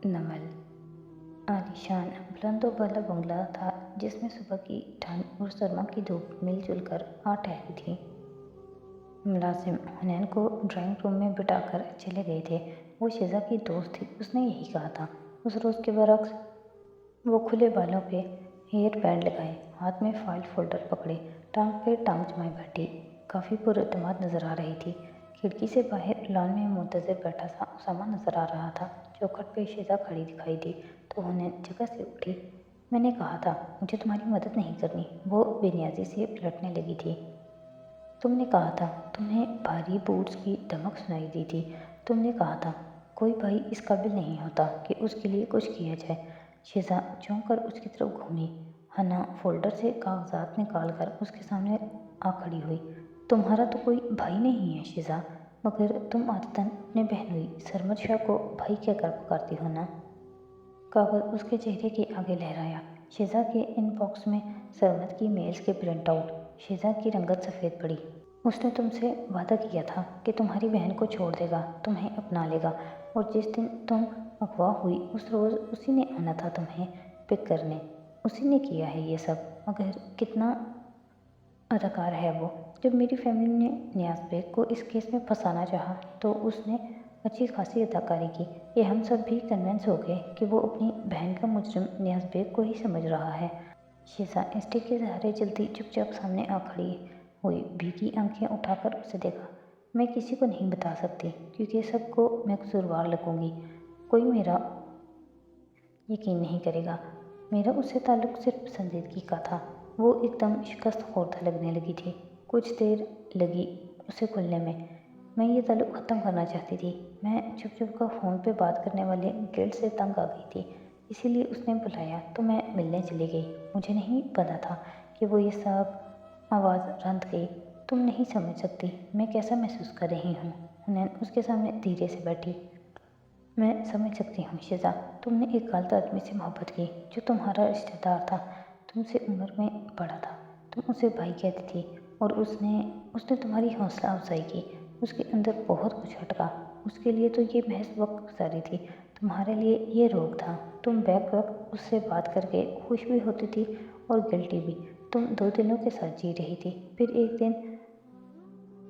नमल आलीशान बुलंदों वाला बंगला था जिसमें सुबह की ठंड और सरमा की धूप मिलजुल कर आ ठहरी थी। मुलाजिम हुनैन को ड्राइंग रूम में बिठाकर चले गए थे। वो शिजा की दोस्त थी, उसने यही कहा था। उस रोज़ के बरक्स वो खुले बालों पे हेयर बैंड लगाए, हाथ में फाइल फोल्डर पकड़े, टांग पे टांग जमाए बैठी काफ़ी पुरअतमाद नज़र आ रही थी। खिड़की से बाहर लॉन में मुंतज़िर बैठा सा उसामा नज़र आ रहा था। चौखट पे शिजा खड़ी दिखाई दी तो हुनैन जगह से उठी। मैंने कहा था मुझे तुम्हारी मदद नहीं करनी, वो बेनियाजी से पलटने लगी थी। तुमने कहा था, तुम्हें भारी बूट्स की धमक सुनाई दी थी। तुमने कहा था कोई भाई इस काबिल नहीं होता कि उसके लिए कुछ किया जाए। शिजा चौंक कर उसकी तरफ घूमी। हना फोल्डर से कागजात निकाल कर उसके सामने आ खड़ी हुई। तुम्हारा तो कोई भाई नहीं है शिजा, मगर तुम आदतन अपने बहनोई सरमद शाह को भाई कहकर पुकारती हो ना। कागज उसके चेहरे के आगे लहराया। शिजा के इनबॉक्स में सरमद की मेल्स के प्रिंट आउट। शिजा की रंगत सफ़ेद पड़ी। उसने तुमसे वादा किया था कि तुम्हारी बहन को छोड़ देगा, तुम्हें अपना लेगा, और जिस दिन तुम अगवा हुई उस रोज़ उसी ने आना था तुम्हें पिक करने। उसी ने किया है ये सब, मगर कितना अदाकार है वो। जब मेरी फैमिली ने नियाज़ बेग को इस केस में फंसाना चाहा तो उसने अच्छी खासी अदाकारी की। ये हम सब भी कन्विंस हो गए कि वो अपनी बहन का मुजरिम नियाज़ बेग को ही समझ रहा है। शिजा स्टिक के सहारे चलती चुपचाप सामने आ खड़ी हुई, भीगी आंखें उठाकर उसे देखा। मैं किसी को नहीं बता सकती क्योंकि सबको मैं कसूरवार लगूंगी। कोई मेरा यकीन नहीं करेगा। मेरा उससे ताल्लुक़ सिर्फ संजीदगी का था। वो एकदम शिकस्त खोरदा लगने लगी थी। कुछ देर लगी उसे खुलने में। मैं ये ताल्लुक़ ख़त्म करना चाहती थी। मैं चुप चुप का फ़ोन पे बात करने वाले गिल्ड से तंग आ गई थी, इसीलिए उसने बुलाया तो मैं मिलने चली गई। मुझे नहीं पता था कि वो ये सब आवाज़ रंध गई। तुम नहीं समझ सकती मैं कैसा महसूस कर रही हूँ। हुनैन उसके सामने धीरे से बैठी। मैं समझ सकती हूँ शिजा, तुमने एक गलत आदमी से मोहब्बत की जो तुम्हारा रिश्तेदार था, तुमसे उम्र में बड़ा था। तुम उसे भाई कहती थी और उसने उसने तुम्हारी हौसला अफजाई की। उसके अंदर बहुत कुछ अटका। उसके लिए तो ये महज वक्त गुजारी थी, तुम्हारे लिए ये रोग था। तुम बैक वक्त उससे बात करके खुश भी होती थी और गिल्टी भी। तुम 2 दिनों के साथ जी रही थी, फिर एक दिन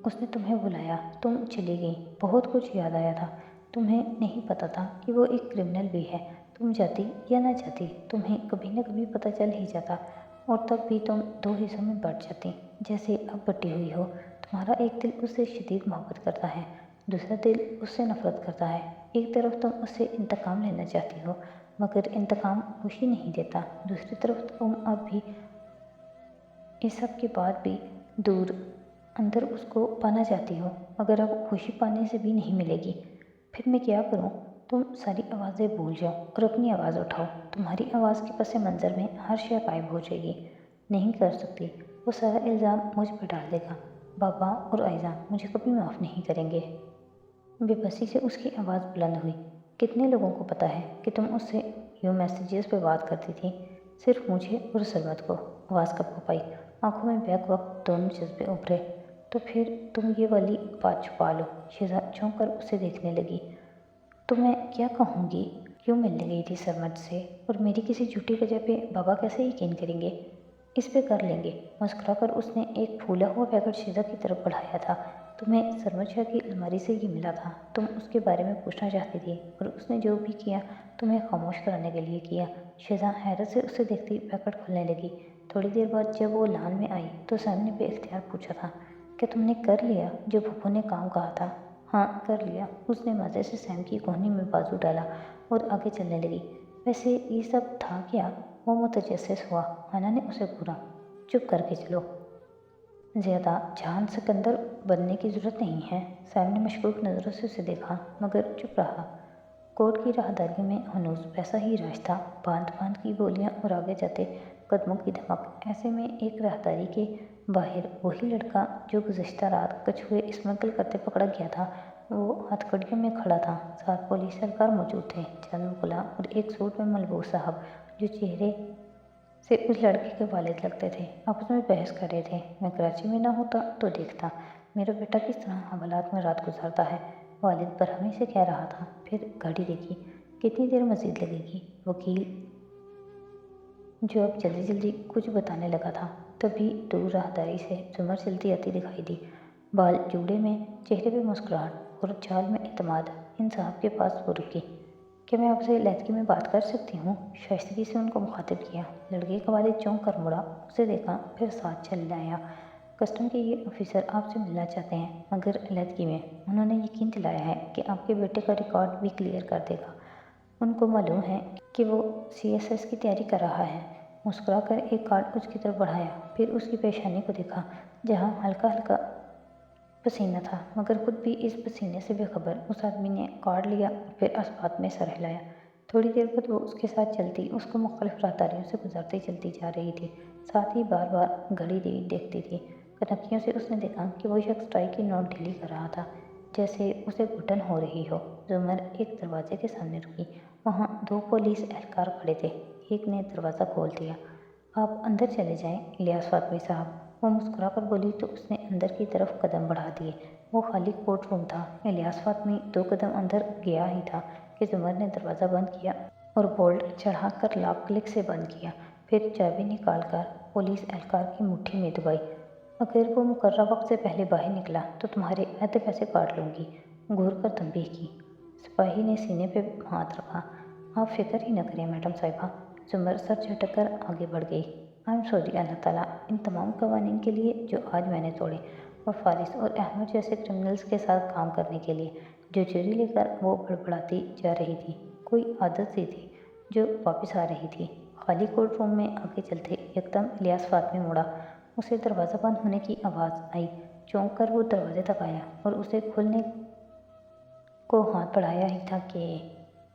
उसने तुम्हें बुलाया, तुम चली गई। बहुत कुछ याद आया था। तुम्हें नहीं पता था कि वो एक क्रिमिनल भी है। तुम जाती या ना जाती, तुम्हें कभी न कभी पता चल ही जाता, और तब भी तुम 2 हिस्सों में बट जाती, जैसे अब बटी हुई हो। तुम्हारा एक दिल उससे शदीद मोहब्बत करता है, दूसरा दिल उससे नफरत करता है। एक तरफ तुम उससे इंतकाम लेना चाहती हो, मगर इंतकाम खुशी नहीं देता। दूसरी तरफ तुम अब भी इस सब के बाद भी दूर अंदर उसको पाना चाहती हो, मगर अब खुशी पाने से भी नहीं मिलेगी। फिर मैं क्या करूं? तुम सारी आवाज़ें भूल जाओ और अपनी आवाज़ उठाओ। तुम्हारी आवाज़ के पस मंज़र में हर शय गायब हो जाएगी। नहीं कर सकती। वो सारा इल्ज़ाम मुझ पर डाल देगा। बाबा और आयजा मुझे कभी माफ़ नहीं करेंगे। बेबसी से उसकी आवाज़ बुलंद हुई। कितने लोगों को पता है कि तुम उससे यूँ मैसेजेस पे बात करती थी? सिर्फ मुझे और सरबत को। आवाज़ कब कपाई, आंखों में बैक वक्त दोनों जज्बे उभरे। तो फिर तुम ये वाली बात छुपा लो। शिजा चौंक कर उसे देखने लगी। तो मैं क्या कहूँगी? क्यों मिलने गई थी सरमद से, और मेरी किसी झूठी वजह पे बाबा कैसे यकीन करेंगे? इस पे कर लेंगे। मुस्कुराकर उसने एक फूला हुआ पैकेट शिजा की तरफ बढ़ाया था। तुम्हें सरमद शाह की अलमारी से ये मिला था। तुम उसके बारे में पूछना चाहती थी, और उसने जो भी किया तुम्हें खामोश कराने के लिए किया। शिजा हैरत से उसे देखती पैकेट खोलने लगी। थोड़ी देर बाद जब वो लान में आई तो सामने बेइख्तियार पूछा था, क्या तुमने कर लिया जो फूफू ने काम कहा था? हाँ, कर लिया। उसने मज़े से सैम की कोहनी में बाजू डाला और आगे चलने लगी। वैसे ये सब था क्या? वो मुतजस्सिस हुआ। हना ने उसे घूरा। चुप करके चलो। ज़्यादा जान सिकंदर बनने की ज़रूरत नहीं है। सैम ने मशकूक नज़रों से उसे देखा, मगर चुप रहा। कोर्ट की राहदारी में हनूज वैसा ही राज था, बांध बांध की गोलियां और आगे जाते कदमों की धमक। ऐसे में एक राहदारी के बाहर वही लड़का जो गुज़श्ता रात कछुए स्मगल करते पकड़ा गया था, वो हथकड़ियों में खड़ा था। 7 पुलिस सरकार मौजूद थे, चंद मुगला और एक सूट में मलबूस साहब, जो चेहरे से उस लड़के के वालिद लगते थे। आपस में बहस कर रहे थे। मैं कराची में ना होता तो देखता मेरा बेटा किस तरह हवालात में रात गुजारता है, वालिद बरहमी से कह रहा था। फिर घड़ी देखी। कितनी देर मज़ीद लगेगी? वकील, जो अब जल्दी जल्दी कुछ बताने लगा था, तभी दूर राहदारी से जुमर चलती आती दिखाई दी। बाल जूड़े में, चेहरे पे मुस्कुराहट और चाल में एतमाद। इंसाफ के पास वो रुकी। क्या मैं आपसे लहज़गी में बात कर सकती हूँ? शाइस्तगी से उनको मुखातिब किया। लड़के का वालिद चौंक कर मुड़ा, उसे देखा, फिर साथ चल आया। कस्टम के ये ऑफिसर आपसे मिलना चाहते हैं, मगर लहज़गी में। उन्होंने यकीन दिलाया है कि आपके बेटे का रिकॉर्ड भी क्लियर कर देगा। उनको मालूम है कि वो CSS की तैयारी कर रहा है। मुस्कुराकर एक कार्ड उसकी तरफ बढ़ाया, फिर उसकी पेशानी को देखा, जहाँ हल्का हल्का पसीना था, मगर खुद भी इस पसीने से बेखबर। उस आदमी ने कार्ड लिया और फिर इस बात में सर हिलाया। थोड़ी देर बाद वो उसके साथ चलती, उसको मुख्तलिफ राहदारियों से गुजरती चलती जा रही थी, साथ ही बार बार घड़ी देखती थी। कनखियों से उसने देखा कि वो शख्स टाई की नोट ढीली कर रहा था, जैसे उसे घुटन हो रही हो। जुमर एक दरवाजे के सामने रुकी। वहाँ 2 पुलिस एहलकार खड़े थे। एक ने दरवाज़ा खोल दिया। आप अंदर चले जाएं, इलियास फातमी साहब, वो मुस्कुराकर बोली तो उसने अंदर की तरफ कदम बढ़ा दिए। वो खाली कोर्ट रूम था। इलियास फातमी 2 कदम अंदर गया ही था कि जुमर ने दरवाज़ा बंद किया और बोल्ट चढ़ाकर लॉक क्लिक से बंद किया। फिर चाबी निकालकर पुलिस एहलकार की मुट्ठी में दबाई। अगर वो मुकर्रर वक्त से पहले बाहर निकला तो तुम्हारे आधे पैसे काट लूँगी, घूर कर तंबीह की। सिपाही ने सीने पे हाथ रखा। आप फिक्र ही न करें मैडम साहिबा। जुमर सर झटक कर आगे बढ़ गई। आई एम सॉरी अल्लाह ताला इन तमाम कवानीन के लिए जो आज मैंने तोड़े, और फारिस और अहमद जैसे क्रिमिनल्स के साथ काम करने के लिए। जो चोरी लेकर वो बड़बड़ाती जा रही थी, कोई आदत सी थी जो वापस आ रही थी। खाली कोर्ट रूम में आगे चलते एकदम इलियास फातमी मुड़ा। उसे दरवाज़ा बंद होने की आवाज़ आई। चौंक कर वो दरवाजे तक आया और उसे खुलने को हाथ बढ़ाया ही था कि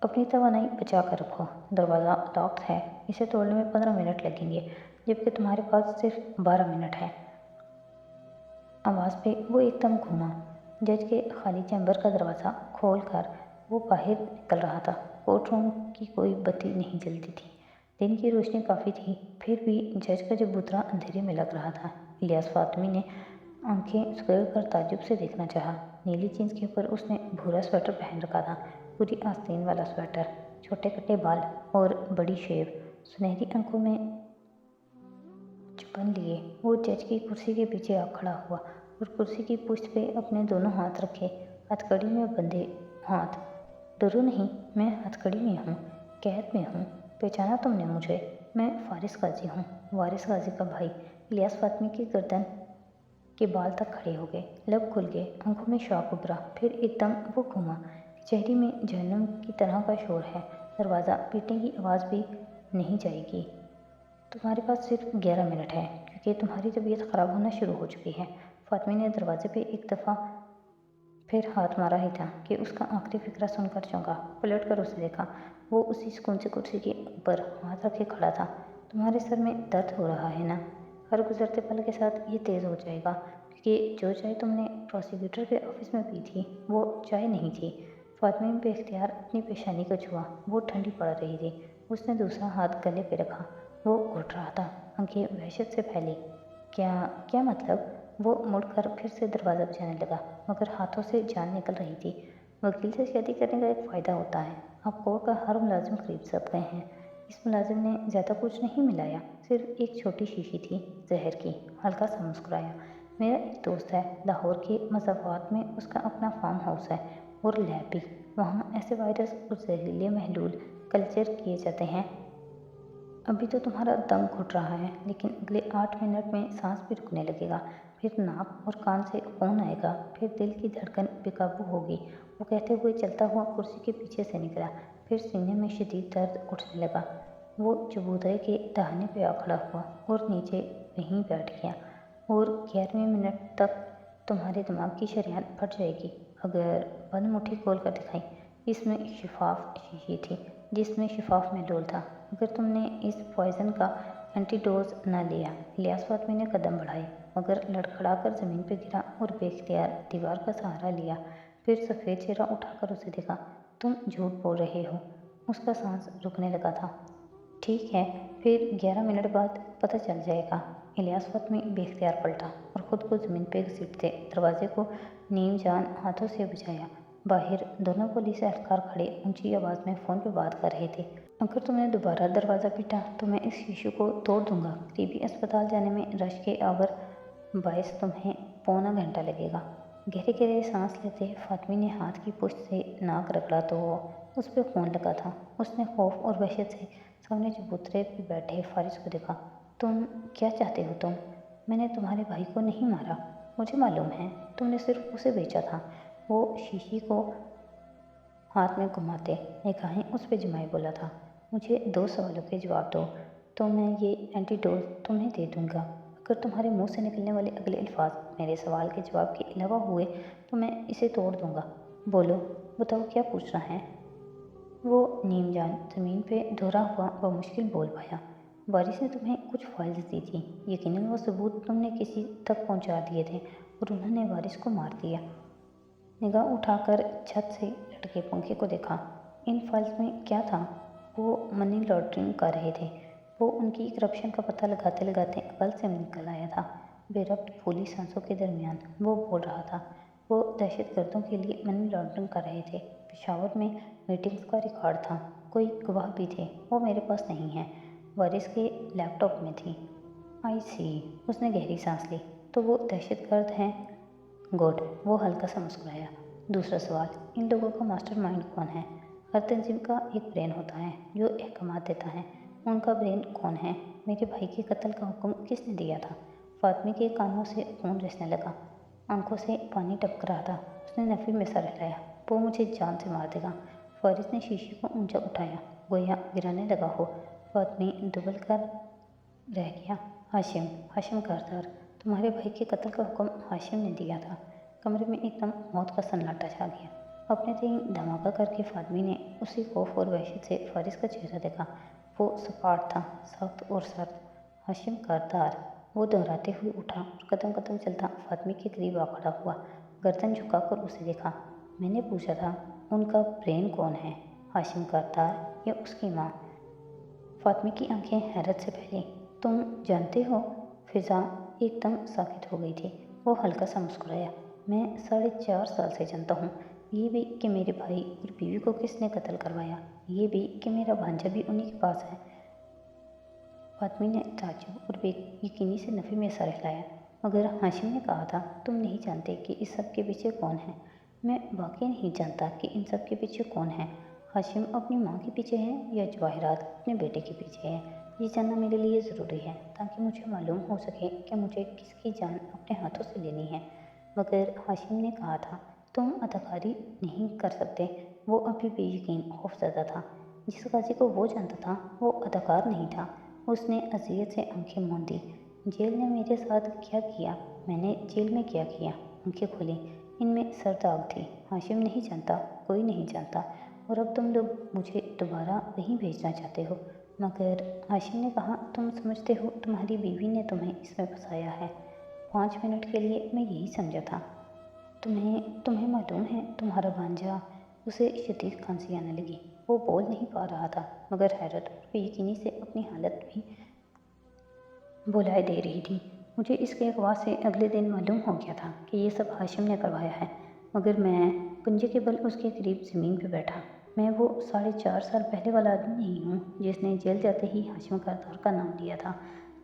अपनी तवानाई बचा कर रखो, दरवाज़ा लॉक्ड है, इसे तोड़ने में 15 मिनट लगेंगे, जबकि तुम्हारे पास सिर्फ 12 मिनट है। आवाज़ पे वो एकदम घूमा। जज के खाली चैम्बर का दरवाज़ा खोल कर वो बाहर निकल रहा था। कोर्ट रूम की कोई बत्ती नहीं जलती थी। दिन की रोशनी काफ़ी थी, फिर भी जज का चबूतरा अंधेरे में लग रहा था। इलियास फातमी ने आंखें सुखेड़ कर ताज्जुब से देखना चाहा। नीली जीन्स के ऊपर उसने भूरा स्वेटर पहन रखा था, पूरी आस्तीन वाला स्वेटर, छोटे कटे बाल और बड़ी शेव। सुनहरी आंखों में चुपन लिए वो जज की कुर्सी के पीछे आ खड़ा हुआ और कुर्सी की पुश्त पे अपने दोनों हाथ रखे, हथकड़ी में बंधे हाथ। डरो नहीं, मैं हथकड़ी में हूँ, कैद में हूँ। पहचाना तुमने मुझे? मैं फारिस गाजी हूँ, वारिस गाजी का भाई। इलियास फातमी की गर्दन के बाल तक खड़े हो गए, लब खुल गए, आंखों में शौक उभरा। फिर एकदम वो घूमा। चेहरे में जहन्नुम की तरह का शोर है। दरवाज़ा पीटने की आवाज़ भी नहीं जाएगी। तुम्हारे पास सिर्फ 11 मिनट है, क्योंकि तुम्हारी तबीयत ख़राब होना शुरू हो चुकी है। फातमी ने दरवाजे पे एक दफ़ा फिर हाथ मारा ही था कि उसका आखिरी फिक्रा सुनकर चौंका। पलट कर उसे देखा। वो उसी सुकून से कुर्सी के ऊपर हाथ रखे खड़ा था। तुम्हारे सर में दर्द हो रहा है ना? हर गुजरते पल के साथ ये तेज़ हो जाएगा, क्योंकि जो चाय तुमने प्रोसिक्यूटर के ऑफिस में पी थी वो चाय नहीं थी। फातमी ने बेख्तियार अपनी पेशानी को छुआ। वो ठंडी पड़ रही थी। उसने दूसरा हाथ गले पे रखा। वो घुट रहा था, आंखें वहशत से फैली। क्या क्या मतलब? वो मुड़कर फिर से दरवाज़ा बजाने लगा, मगर हाथों से जान निकल रही थी। वकील से शादी करने का एक फ़ायदा होता है, आप कोर्ट का हर मुलाजिम खरीद सकते हैं। इस मुलाजिम ने ज़्यादा कुछ नहीं मिलाया, सिर्फ एक छोटी शीशी थी जहर की। हल्का सा मुस्कुराया। मेरा एक दोस्त है, लाहौर के मज़ाफ़ात में उसका अपना फार्म हाउस है और लैब भी। वहाँ ऐसे वायरस और जहरीले महलूल कल्चर किए जाते हैं। अभी तो तुम्हारा दम घुट रहा है, लेकिन अगले 8 मिनट में सांस भी रुकने लगेगा। फिर नाक और कान से खून आएगा, फिर दिल की धड़कन बेकाबू होगी। वो कहते हुए चलता हुआ कुर्सी के पीछे से निकला, फिर सीने में शदीद दर्द उठने लगा। वो चबूतरे के दहाने पे आ खड़ा हुआ और नीचे वहीं बैठ गया। और 11वें मिनट तक तुम्हारे दिमाग की शरेयान फट जाएगी। अगर बंद मुट्ठी खोल कर दिखाई। इसमें शिफाफ शीशी थी, जिसमें शिफाफ महलूल था। अगर तुमने इस पॉइज़न का एंटीडोज न लिया। इलियास फातमी ने कदम बढ़ाए, मगर लड़खड़ाकर ज़मीन पर गिरा और बेख्तियार दीवार का सहारा लिया। फिर सफ़ेद चेहरा उठाकर उसे देखा। तुम झूठ बोल रहे हो। उसका सांस रुकने लगा था। ठीक है, फिर 11 मिनट बाद पता चल जाएगा। इलियास फातमी बेख्तियार पलटा और ख़ुद को ज़मीन पर घसीटते दरवाजे को नीम जान हाथों से बजाया। बाहर दोनों पुलिस एहलकार खड़े ऊंची आवाज़ में फ़ोन पे बात कर रहे थे। अगर तुमने दोबारा दरवाज़ा पीटा तो मैं इस शीशे को तोड़ दूंगा। करीबी अस्पताल जाने में रश के आवर बायस तुम्हें पौना घंटा लगेगा। गहरे गहरे सांस लेते फातमी ने हाथ की पुश्त से नाक रगड़ा तो उस पर खून लगा था। उसने खौफ और वहशत से सामने चबूतरे पे बैठे फारिस को देखा। तुम क्या चाहते हो तुम? मैंने तुम्हारे भाई को नहीं मारा, मुझे मालूम है। तुमने सिर्फ उसे बेचा था। वो शीशी को हाथ में घुमाते निगाहें उस पर जमाए बोला था। मुझे 2 सवालों के जवाब दो तो मैं ये एंटीडोट तुम्हें दे दूंगा। अगर तुम्हारे मुंह से निकलने वाले अगले अल्फाज मेरे सवाल के जवाब के अलावा हुए तो मैं इसे तोड़ दूंगा। बोलो, बताओ क्या पूछना है? वो नीम जान ज़मीन पे धोरा हुआ बमुश्किल बोल पाया। वारिस ने तुम्हें कुछ फाइल्स दी थी। यकीनन वो सबूत तुमने किसी तक पहुंचा दिए थे और उन्होंने वारिस को मार दिया। निगाह उठाकर छत से लटके पंखे को देखा। इन फाइल्स में क्या था? वो मनी लॉन्ड्रिंग कर रहे थे। वो उनकी करप्शन का पता लगाते लगाते अकल से निकल आया था। बेरब्त फूली सांसों के दरमियान वो बोल रहा था। वो दहशतगर्दों के लिए मनी लॉन्ड्रिंग कर रहे थे। पेशावर में मीटिंग्स का रिकॉर्ड था। कोई गवाह भी थे, वो मेरे पास नहीं है, वारिस के लैपटॉप में थी। आई सी, उसने गहरी सांस ली। तो वो दहशतगर्द हैं? गुड, वो हल्का सा मुस्कुराया। दूसरा सवाल, इन लोगों का मास्टरमाइंड कौन है? हर तंजीम का एक ब्रेन होता है जो अहकामात देता है। उनका ब्रेन कौन है? मेरे भाई के कत्ल का हुक्म किसने दिया था? फातमी के कानों से खून रिसने लगा, आंखों से पानी टपक रहा था। उसने नफी में सर हिलाया। वो मुझे जान से मार देगा। फारिस ने शीशे को ऊंचा उठाया, गोया गिराने लगा हो। फातमी दुबल कर रह गया। हाशिम, हाशिम कारदार, तुम्हारे भाई के कत्ल का हुक्म हाशिम ने दिया था। कमरे में एकदम मौत का सन्नाटा छा गया। अपने तीन धमाका करके फातमी ने उसी खौफ और वहशत से फारिस का चेहरा देखा। वो सपाट था, सख्त और सर्द। हाशिम कारदार, वो दोहराते हुए उठा और कदम कदम चलता फातमी के करीब आ खड़ा हुआ। गर्दन झुकाकर उसे देखा। मैंने पूछा था, उनका ब्रेन कौन है? हाशिम कारदार या उसकी माँ? फातमी की आंखें हैरत से फैली। तुम जानते हो? फिजा एकदम साकित हो गई थी। वो हल्का सा मुस्कुराया। मैं 4.5 साल से जानता हूँ। ये भी कि मेरे भाई और बीवी को किसने कत्ल करवाया। ये भी कि मेरा भांजा भी उन्हीं के पास है। फातमी ने ताज्जुब और बेयकीनी से नफी में सर हिलाया। मगर हाशिम ने कहा था, तुम नहीं जानते कि इस सब के पीछे कौन है। मैं वाकई नहीं जानता कि इन सब के पीछे कौन है। हाशिम अपनी माँ के पीछे है या जवाहिरात अपने बेटे के पीछे है। ये जानना मेरे लिए ज़रूरी है ताकि मुझे मालूम हो सके कि मुझे किसकी जान अपने हाथों से लेनी है। मगर हाशिम ने कहा था, तुम अदाकारी नहीं कर सकते। वो अभी बेयकीन खौफज़दा था। जिस गाजी को वो जानता था वो अदाकार नहीं था। उसने अज़ियत से आंखें मूंद दी। जेल ने मेरे साथ क्या किया? मैंने जेल में क्या किया? आंखें खोली, इनमें सर्द आग थी। हाशिम नहीं जानता, कोई नहीं जानता। और अब तुम लोग मुझे दोबारा वहीं भेजना चाहते हो। मगर हाशिम ने कहा, तुम समझते हो तुम्हारी बीवी ने तुम्हें इसमें फंसाया है। 5 मिनट के लिए मैं यही समझा था। तुम्हें मालूम है तुम्हारा भांजा? उसे शदीद खांसी आने लगी। वो बोल नहीं पा रहा था मगर हैरत और बेयकीनी से अपनी हालत भी बुलाए दे रही थी। मुझे इसके अगवा से अगले दिन मालूम हो गया था कि ये सब हाशिम ने करवाया है। मगर मैं पंजे के बल उसके करीब ज़मीन पर बैठा। मैं वो 4.5 साल पहले वाला आदमी नहीं हूँ जिसने जेल जाते ही हाशिम कारदार का नाम लिया था।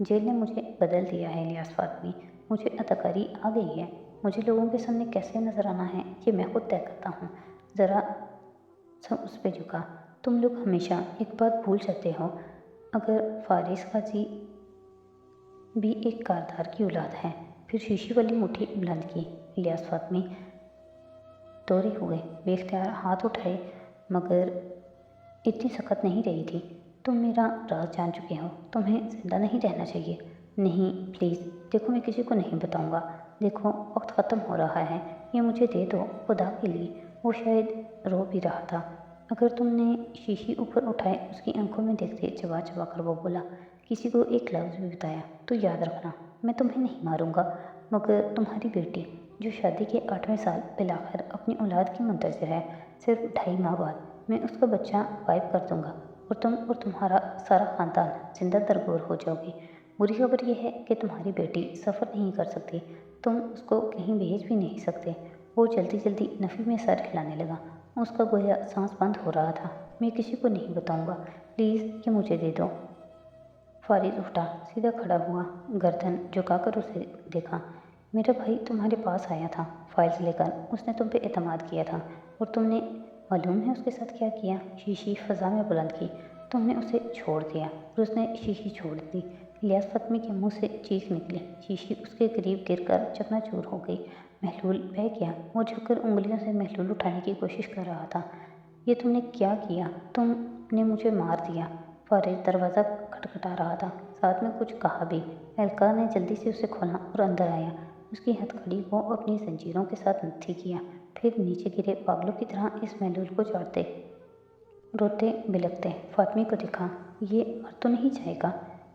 जेल ने मुझे बदल दिया है इलियास फातमी। मुझे अदाकारी आ गई है। मुझे लोगों के सामने कैसे नजर आना है ये मैं खुद तय करता हूँ। ज़रा सब उस पर झुका। तुम लोग हमेशा एक बात भूल जाते हो, अगर फारिस गाजी भी एक कारदार की औलाद है। फिर शीशी वाली मुट्ठी बुलंद की। इलियास फातमी दौरे हुए, बेख्तियार हाथ उठाए मगर इतनी सख्त नहीं रही थी। तुम मेरा राज जान चुके हो, तुम्हें जिंदा नहीं रहना चाहिए। नहीं प्लीज़, देखो मैं किसी को नहीं बताऊंगा। देखो वक्त ख़त्म हो रहा है, ये मुझे दे दो खुदा के लिए। वो शायद रो भी रहा था। अगर तुमने शीशी ऊपर उठाए उसकी आंखों में देखते चबा चबा कर वो बोला, किसी को एक लफ्ज़ भी बताया तो याद रखना, मैं तुम्हें नहीं मारूंगा। मगर तुम्हारी बेटी जो शादी के 8वें साल बिलाखिर अपनी औलाद की मुंतज़िर है, सिर्फ 2.5 माह बाद मैं उसका बच्चा गायब कर दूंगा और तुम और तुम्हारा सारा ख़ानदान जिंदा दरगोर हो जाओगे। बुरी खबर यह है कि तुम्हारी बेटी सफ़र नहीं कर सकती। तुम उसको कहीं भेज भी नहीं सकते। वो जल्दी जल्दी नफ़ी में सर हिलाने लगा। उसका गोया सांस बंद हो रहा था। मैं किसी को नहीं बताऊंगा, प्लीज़ ये मुझे दे दो। फारिस उठा, सीधा खड़ा हुआ, गर्दन झुकाकर उसे देखा। मेरा भाई तुम्हारे पास आया था फाइल्स लेकर, उसने तुम पे एतमाद किया था और तुमने मालूम है उसके साथ क्या किया? शीशी फ़ज़ा में बुलंद की, तुमने उसे छोड़ दिया और उसने शीशी छोड़ दी। इलियास फ़ातिमी के मुंह से चीख निकली। शीशी उसके करीब गिरकर चकनाचूर हो गई। महलूल बह गया। वो झुककर उंगलियों से महलूल उठाने की कोशिश कर रहा था। ये तुमने क्या किया? तुमने मुझे मार दिया। फारिस दरवाज़ा खटखटा रहा था, साथ में कुछ कहा भी। एहलकार ने जल्दी से उसे खोला और अंदर आया। उसकी हथकड़ी को अपनी जंजीरों के साथ नत्थी किया, फिर नीचे गिरे पागलों की तरह इस महलूल को चाटते रोते बिलखते फातिमी को देखा। ये मर तो नहीं जाएगा?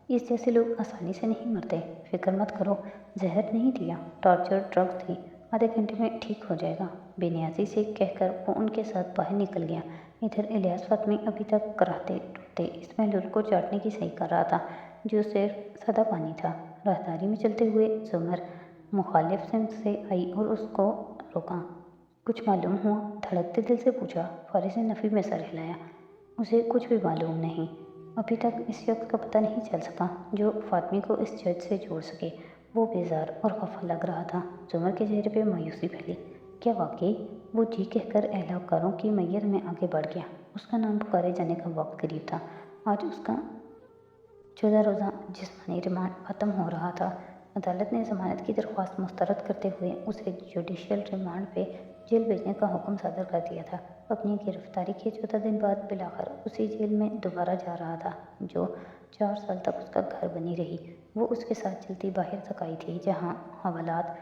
इस जैसे लोग आसानी से नहीं मरते। फिक्र मत करो, जहर नहीं दिया, टॉर्चर ड्रग्स थी, आधे घंटे में ठीक हो जाएगा, बेनियाजी से कहकर वो उनके साथ बाहर निकल गया। इधर इलियास फ़ातिमी अभी तक कराहते टूटते इस महलूल को चाटने की सही कर रहा था, जो सिर्फ सादा पानी था। राहदारी में चलते हुए जुमर मुखालिफ सिमत से आई और उसको रोका। कुछ मालूम हुआ? धड़कते दिल से पूछा। फारिस ने नफ़ी में सर हिलाया। उसे कुछ भी मालूम नहीं। अभी तक इस शख्स का पता नहीं चल सका जो फातिमी को इस जज से जोड़ सके। वो बेजार और खफा लग रहा था। जुमर के चेहरे पे मायूसी फैली। क्या वाकई? वो जी कहकर एहलकारों की मैयत में आगे बढ़ गया। उसका नाम पुकारे जाने का वक्त करीब था। आज उसका 14 रोज़ा जिस्मानी रिमांड ख़त्म हो रहा था। अदालत ने ज़मानत की दरख्वास्त मुस्तरद करते हुए उसे जुडिशल रिमांड पे जेल भेजने का हुक्म सादर कर दिया था। अपनी गिरफ्तारी के 14 दिन बाद बिलाखिर उसी जेल में दोबारा जा रहा था जो 4 साल तक उसका घर बनी रही। वो उसके साथ चलती बाहर तक आई थी जहाँ हवालात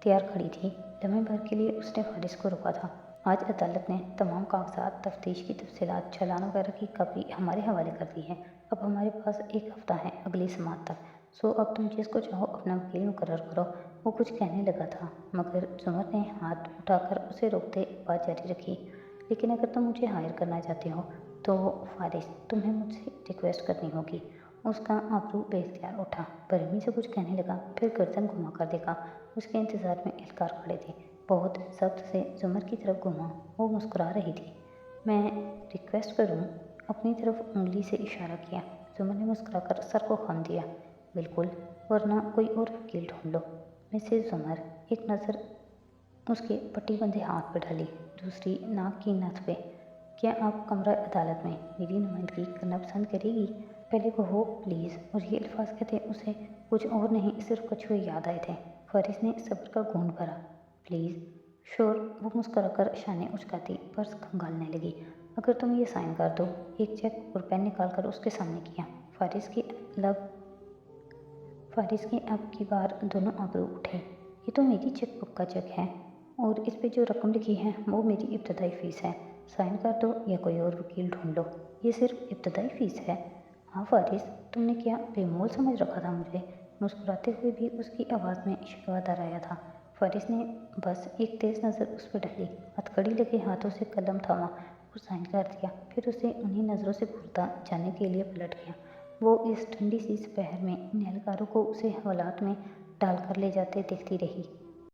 तैयार खड़ी थी। लम्हे भर के लिए उसने फारिस को रोका था। आज अदालत ने तमाम कागजात, तफ्तीश की तफसीलात, चालान वगैरह की कापी हमारे हवाले कर दी है। अब हमारे पास 1 हफ्ता है अगली समाअत तक। सो अब तुम जिसको चाहो अपना वकील मुकर्रर करो। वो कुछ कहने लगा था मगर जुमर ने हाथ उठाकर उसे रोकते बात जारी रखी। लेकिन अगर तुम मुझे हायर करना चाहते हो तो फारिस, तुम्हें मुझसे रिक्वेस्ट करनी होगी। उसका आबरू बेख्तियार उठा, बरहमी से कुछ कहने लगा, फिर गर्दन घुमा कर देखा। उसके इंतज़ार में एहलकार खड़े थे। बहुत ज़ब्त से जुमर की तरफ घुमा। वो मुस्कुरा रही थी। मैं रिक्वेस्ट करूं? अपनी तरफ उंगली से इशारा किया। जुमर ने मुस्कुराकर सर को खम दिया। बिल्कुल, वरना कोई और वकील ढूंढ लो। मिसेज जुमर, एक नज़र उसके पट्टी बंधे हाथ पर डाली, दूसरी नाक की नथ पे। क्या आप कमरा अदालत में मेरी नुमाइंदगी करना पसंद करेगी? पहले कहो प्लीज़। और ये अल्फाज कहते उसे कुछ और नहीं सिर्फ कछुए याद आए थे। फारिस ने सब्र का घूंट भरा। प्लीज़। श्योर। वो मुस्कुराकर शाने उचकाती पर्स खंगालने लगी। अगर तुम ये साइन कर दो। एक चेक और पेन निकाल कर उसके सामने किया। फारिस के अब की बार दोनों आबरू उठे। ये तो मेरी चेकबुक का चेक है और इस पे जो रकम लिखी है वो मेरी इब्तदाई फ़ीस है। साइन कर दो या कोई और वकील ढूंढ लो। ये सिर्फ इब्तदाई फ़ीस है। हाँ फारिस, तुमने क्या बेमोल समझ रखा था मुझे? मुस्कुराते हुए भी उसकी आवाज़ में शिकवा दर आया था। फारिस ने बस एक तेज़ नज़र उस पर डाली, हथकड़ी लगे हाथों से कलम थामा और साइन कर दिया। फिर उसे उन्हीं नज़रों से घूरता जाने के लिए पलट गया। वो इस ठंडी सी दोपहर में इन एहलकारों को उसे हवालात में डालकर ले जाते देखती रही।